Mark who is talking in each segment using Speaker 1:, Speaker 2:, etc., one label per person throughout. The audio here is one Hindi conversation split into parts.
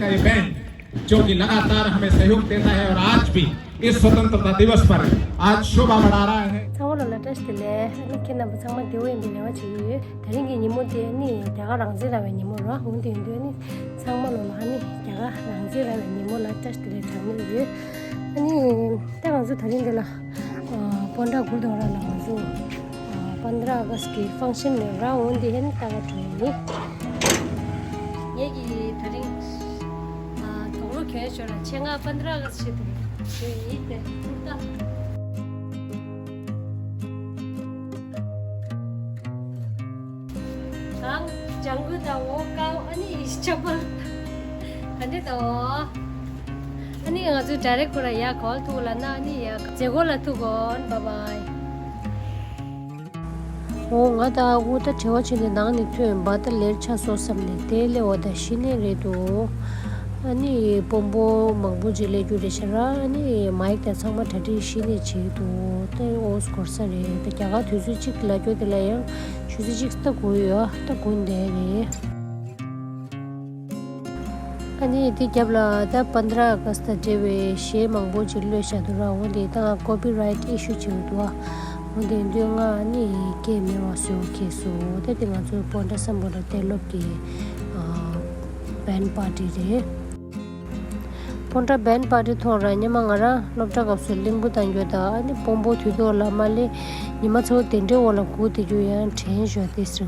Speaker 1: का ये बैंड जो कि लगातार हमें सहयोग देता है और आज भी इस स्वतंत्रता दिवस पर आज शोभा बढ़ा रहा है।
Speaker 2: 상월로 라테스텔레 이렇게나 상만 되어인 빌려와 지 다른게 니모데니 내가 랑제라베 니모라 혼데니 상만로 하니 내가 랑제라베 니모 라테스텔레 장물이 아니 때가서 다른데라 본다 구도라라 가서 15 अगस्त की फंक्शन में राउंड है ना ताकि ट्रेनी ये की धरिंग दोनों खेल चला चेंगा 15 अगस्त से ये इतने टूटा हाँ जंगल दावो काव अनि इस्चबल अन्य तो अनि अजू डायरेक्ट कोरा या कॉल तो लाना अनि या जेगोला तो गॉन bye bye ngada uta chewa chine nangni tuen bata lercha so samne tele oda shine redo ani pombo mangbu jile ju reshara ani mic ta sangma thati shine che do te os korsa re te kya ga thusu chik la jo de la ya thusu chik ta ko ya ta kun de re ani ti kyabla ta 15 अगस्त जेवे she mangbu jile shadura wonde ta copyright issue che do उन्हें इंडिया ने के में वासो के सो ते तिंगा जो पोंडा संबोध तेलोप की बैंड पार्टी रे पोंडा बैंड पार्टी थोड़ा ने मंगरा लोटा का सुलिंग बुतान जो दा ने पोंबो थुदो ला माले निमा छो तेंडे वाला को ते जो या ठेन जो तेसु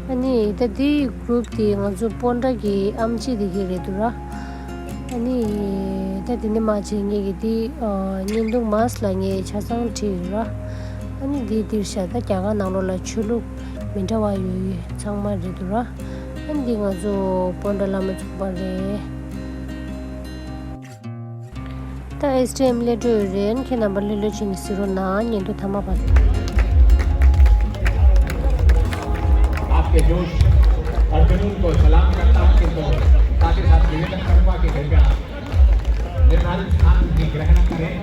Speaker 2: अनि ते दी ग्रुप ती जो पोंडा की आमची दिगे रे दुरा अनि तदिने माचिङे गिदि निन्दुङ मास लाङे छासाङ थिरा अनि दि दिर्सा त क्यागा नालोला छुलु मिन्टावा यु छाङमा रेदुरा अनि दिङा जो पन्डलामा चुपले त एसटीएम ले दु रेन के नम्बर ले लचिन सिरो ना निन्दु थमा पा
Speaker 1: आपके जोश और जुनून को सलाम करता हूं कि तो साथ ही साथ निवेदन करूंगा कि कृपया निर्धारित स्थान की ग्रहण करें।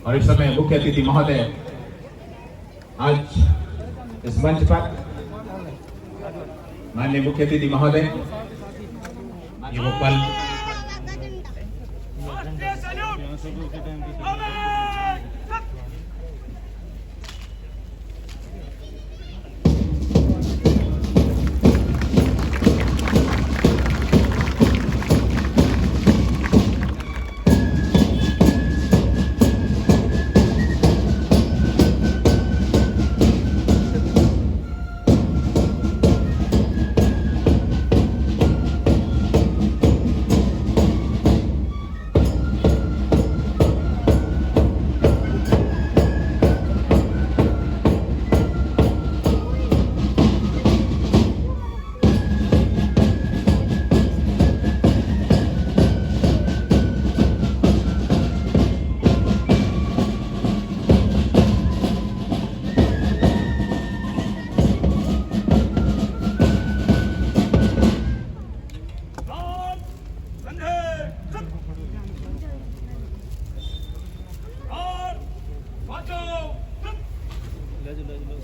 Speaker 1: और इस समय मुख्य अतिथि महोदय आज इस मंच पर माननीय मुख्य अतिथि महोदय ये वो पल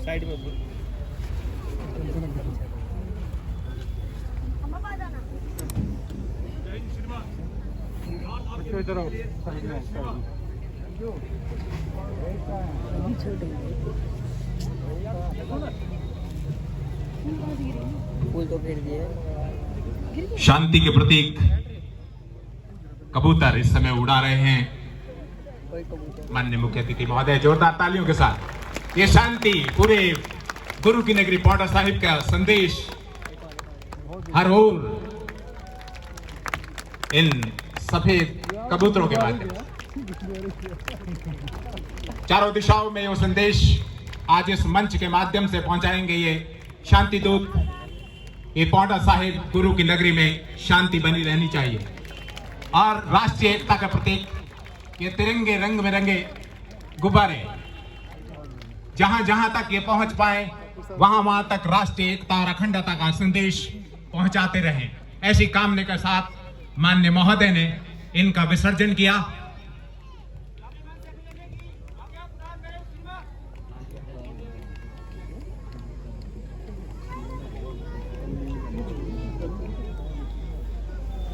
Speaker 1: साइड में शांति के प्रतीक कबूतर इस समय उड़ा रहे हैं माननीय मुख्य अतिथि महोदय। जोरदार तालियों के साथ ये शांति पूरे गुरु की नगरी पाउंटा साहिब का संदेश हर ओर इन सफेद कबूतरों के माध्यम चारों दिशाओं में ये संदेश आज इस मंच के माध्यम से पहुंचाएंगे। ये शांति दूत ये पाउंटा साहिब गुरु की नगरी में शांति बनी रहनी चाहिए और राष्ट्रीय एकता का प्रतीक ये तिरंगे रंग बिरंगे गुब्बारे जहां जहां तक ये पहुंच पाए वहां वहां तक राष्ट्रीय एकता और अखंडता का संदेश पहुंचाते रहें। ऐसी कामना के साथ माननीय महोदय ने इनका विसर्जन किया।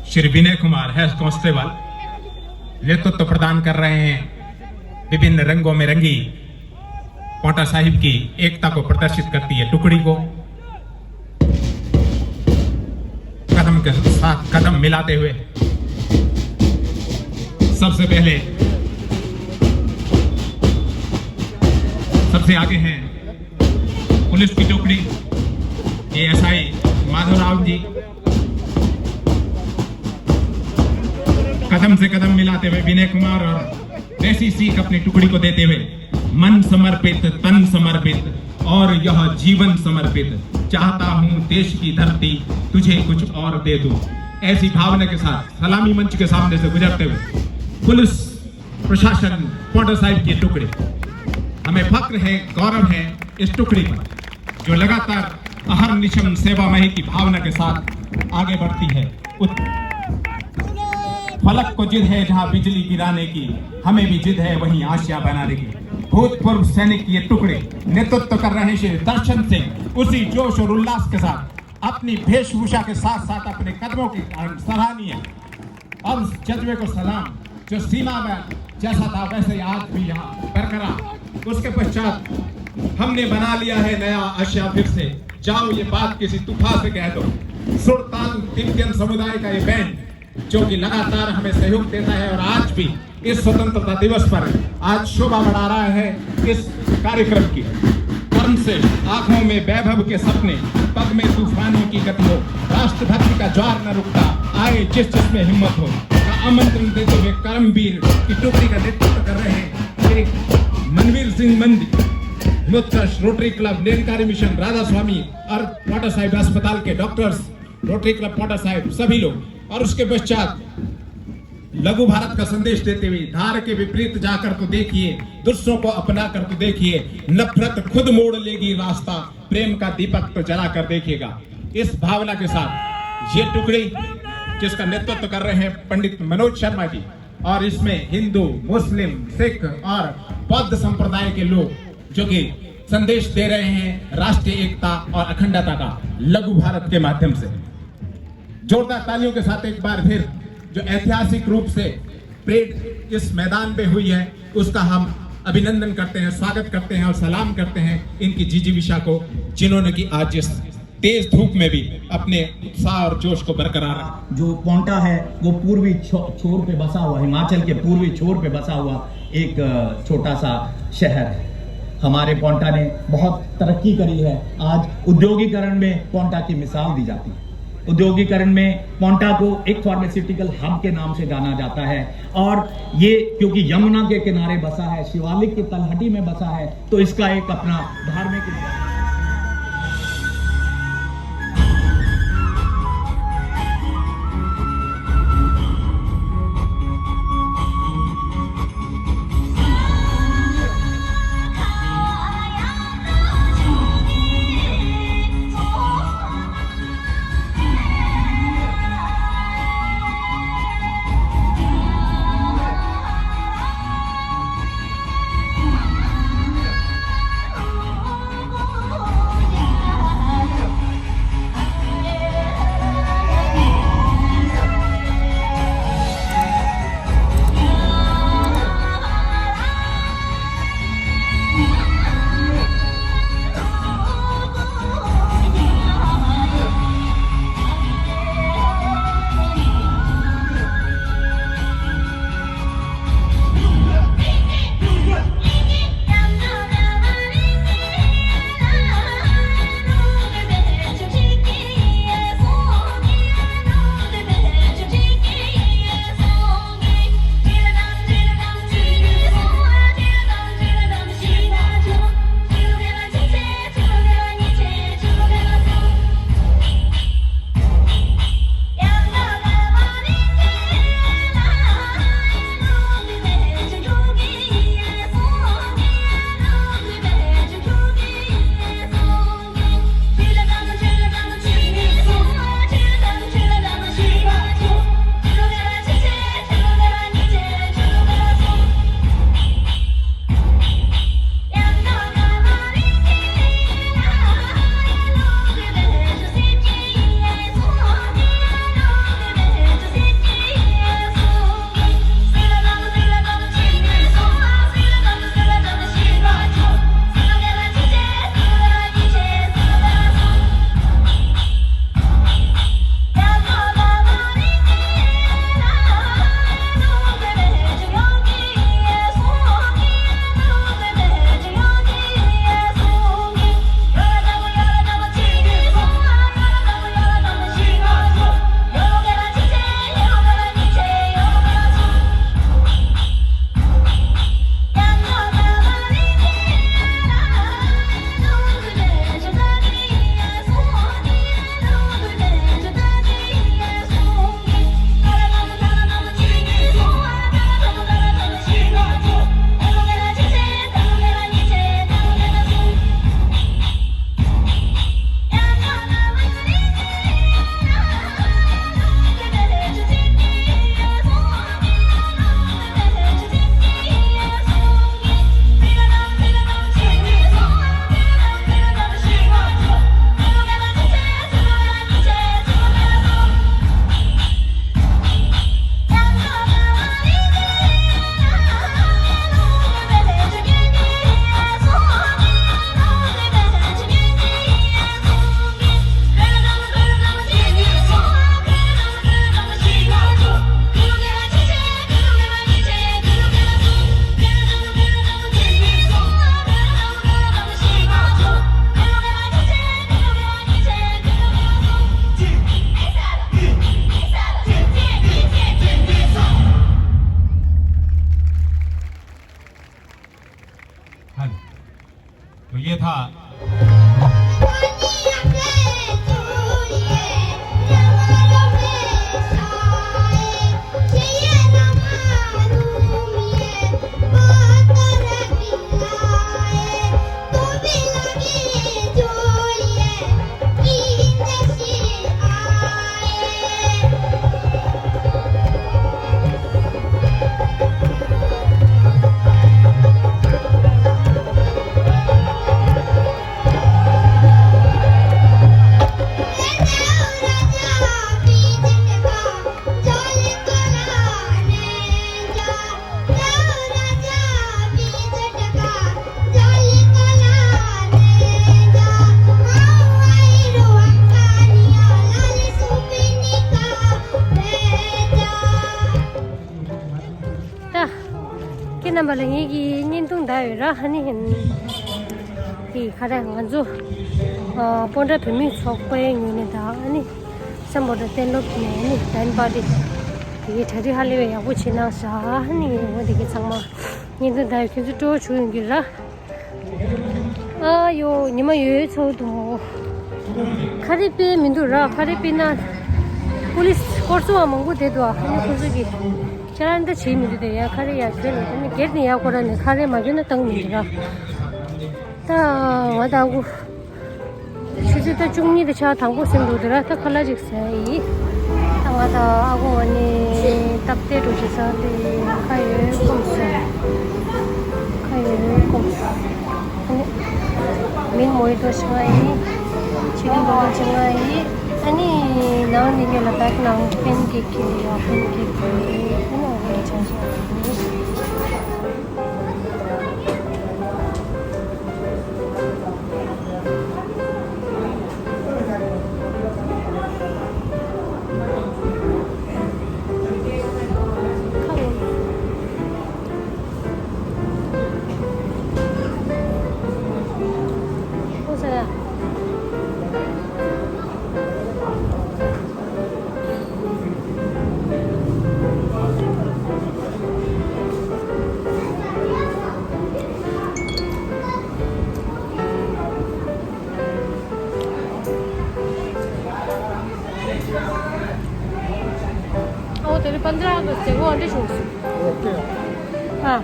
Speaker 1: श्री विनय कुमार हेड कांस्टेबल नेतृत्व प्रदान कर रहे हैं। विभिन्न रंगों में रंगी पोंटा साहिब की एकता को प्रदर्शित करती है टुकड़ी को कदम के साथ कदम मिलाते हुए सबसे पहले सबसे आगे हैं पुलिस की टुकड़ी एएसआई माधवराव जी। कदम से कदम मिलाते हुए विनय कुमार और ऐसी सीख अपनी टुकड़ी को देते हुए मन समर्पित तन समर्पित और यह जीवन समर्पित, चाहता हूं देश की धरती तुझे कुछ और दे दूं, ऐसी भावना के साथ सलामी मंच के सामने से गुजरते हुए पुलिस प्रशासन पोंटा साहिब की टुकड़ी, हमें फक्र है गौरव है इस टुकड़ी पर जो लगातार अहर्निशम सेवामय की भावना के साथ आगे बढ़ती है। फलक को जिद है जहां बिजली गिराने की, हमें भी जिद है वहीं आशिया बनाने की। भूतपूर्व सैनिक ये टुकड़े नेतृत्व कर रहे श्री दर्शन सिंह उसी जोश और उल्लास के साथ अपनी वेशभूषा के साथ साथ अपने कदमों की सराहनीय और जज्बे को सलाम, जो सीमा में जैसा था वैसे आज भी यहाँ बरकरार। उसके पश्चात हमने बना लिया है नया आशिया फिर से, जाओ ये बात किसी तूफान से कह दो। सुल्तान तिब्बतियन समुदाय का ये बैंड जो कि लगातार हमें सहयोग देता है और आज भी इस स्वतंत्रता दिवस पर आज शोभा बढ़ा रहा है इस कार्यक्रम की। कर्म से आंखों में वैभव के सपने, पग में तूफानों की गति हो, राष्ट्रभक्ति का ज्वार न रुकता, आए जिस जिसमें हिम्मत हो, का आमंत्रण देते हुए कर्मवीर की टुकड़ी का नेतृत्व कर रहे हैं Shri Manveer Singh Mandi, Utkarsh rotary club Nirankari mission Radha Swami और पोंटा साहिब अस्पताल के doctors, rotary club Paonta Sahib सभी लोग। और उसके पश्चात लघु भारत का संदेश देते हुए धार के विपरीत जाकर तो देखिए, दुष्टों को अपना कर तो देखिए, नफरत खुद मोड़ लेगी रास्ता, प्रेम का दीपक तो जला कर देखिएगा। इस भावना के साथ ये टुकड़ी जिसका नेतृत्व कर रहे हैं पंडित मनोज शर्मा जी, और इसमें हिंदू मुस्लिम सिख और बौद्ध संप्रदाय के लोग जो कि संदेश दे रहे हैं राष्ट्रीय एकता और अखंडता का लघु भारत के माध्यम से। जोरदार तालियों के साथ एक बार फिर जो ऐतिहासिक रूप से परेड इस मैदान पे हुई है उसका हम अभिनंदन करते हैं, स्वागत करते हैं और सलाम करते हैं इनकी जिजीविषा को, जिन्होंने कि आज इस तेज धूप में भी अपने उत्साह और जोश को बरकरार रखा।
Speaker 3: जो पोंटा है वो पूर्वी छोर पे बसा हुआ, हिमाचल के पूर्वी छोर पे बसा हुआ एक छोटा सा शहर है। हमारे पोंटा ने बहुत तरक्की करी है। आज उद्योगीकरण में पोंटा की मिसाल दी जाती है। उद्योगीकरण में पोंटा को एक फार्मास्यूटिकल हब के नाम से जाना जाता है, और ये क्योंकि यमुना के किनारे बसा है, शिवालिक की तलहटी में बसा है, तो इसका एक अपना धार्मिक
Speaker 1: था।
Speaker 2: cái năm là nghĩ gì nhìn tung đại ra hắn hiện thì khá là ngon rồi bọn ra phải mình học quen người này đó anh xong một tên lúc này anh đánh vào đi thì thấy đi hali về aku china sa anh mà đi cái sang mà nhìn tung đại khi tôi chú ý ra yo nhưng mà yo cho đồ khá đi bên mình ra khá đi bên na police course mà mong muốn để đồ anh cũng gì 잘한데 재미도 돼야 카레야 그래는 게니야 거라네 카레 맞으나 땅이라 다 와다고 시주도 중리도 차 당고 생도들아 다 칼라직사이 당하다 하고 원이 답대로 지사데 카이 꼼스 민 모이도 시가이 지금 먹을 정아이 아니 나온 일이라 백 나온 팬케이크야 팬케이크 तेरे 15 अगस्त है वो अंडे शूट हाँ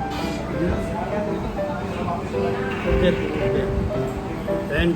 Speaker 4: Then,